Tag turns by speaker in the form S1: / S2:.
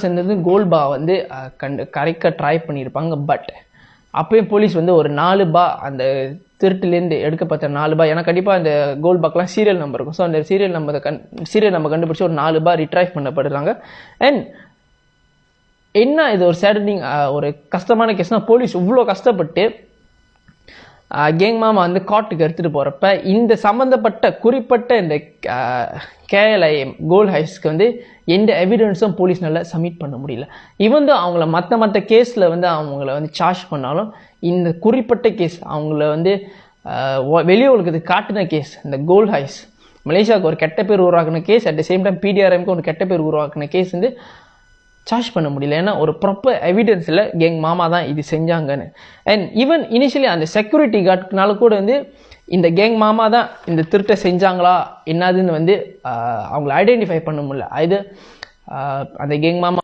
S1: சேர்ந்தது கோல்ட் பா வந்து கரைக்க ட்ரை பண்ணியிருப்பாங்க. பட் அப்பயும் போலீஸ் வந்து ஒரு 4 பா அந்த திருட்டுலேருந்து எடுக்கப்பட்ட 4 பா, ஏன்னா கண்டிப்பாக அந்த கோல்ட் பாக்கெலாம் சீரியல் நம்பர் இருக்கும். ஸோ அந்த சீரியல் நம்பர் கண்டுபிடிச்சி ஒரு 4 பா ரிட்ரைவ் பண்ணப்படுறாங்க. அண்ட் என்ன இது ஒரு சேடனிங் ஒரு கஷ்டமான கேஸ்னால், போலீஸ் இவ்வளோ கஷ்டப்பட்டு கேங் மாமா வந்து கோர்ட்டுக்கு எடுத்துகிட்டு போகிறப்ப இந்த சம்மந்தப்பட்ட குறிப்பிட்ட இந்த கேஎல்ஐஎம் கோல்ட் ஹைஸ்க்கு வந்து எந்த எவிடன்ஸும் போலீஸ்னால சப்மிட் பண்ண முடியல. இவன் தான் அவங்கள மற்ற கேஸில் வந்து அவங்கள வந்து சார்ஜ் பண்ணாலும் இந்த குறிப்பிட்ட கேஸ் அவங்கள வந்து வெளியே உலகத்துக்கு காட்டின கேஸ், இந்த கோல்ட் ஹைஸ் மலேசியாவுக்கு ஒரு கெட்ட பேர் உருவாக்குன case, at the same time பிடிஆர்எம்க்கு ஒரு கெட்ட பேர் உருவாக்குன கேஸ் வந்து சார்ஜ் பண்ண முடியல. ஏன்னா ஒரு ப்ராப்பர் எவிடன்ஸில் கேங் மாமா தான் இது செஞ்சாங்கன்னு. அண்ட் ஈவன் இனிஷியலி அந்த செக்யூரிட்டி கார்டுனால கூட வந்து இந்த கேங் மாமா தான் இந்த திருட்டை செஞ்சாங்களா என்னதுன்னு வந்து அவங்கள ஐடென்டிஃபை பண்ண முடியல. அது அந்த கேங் மாமா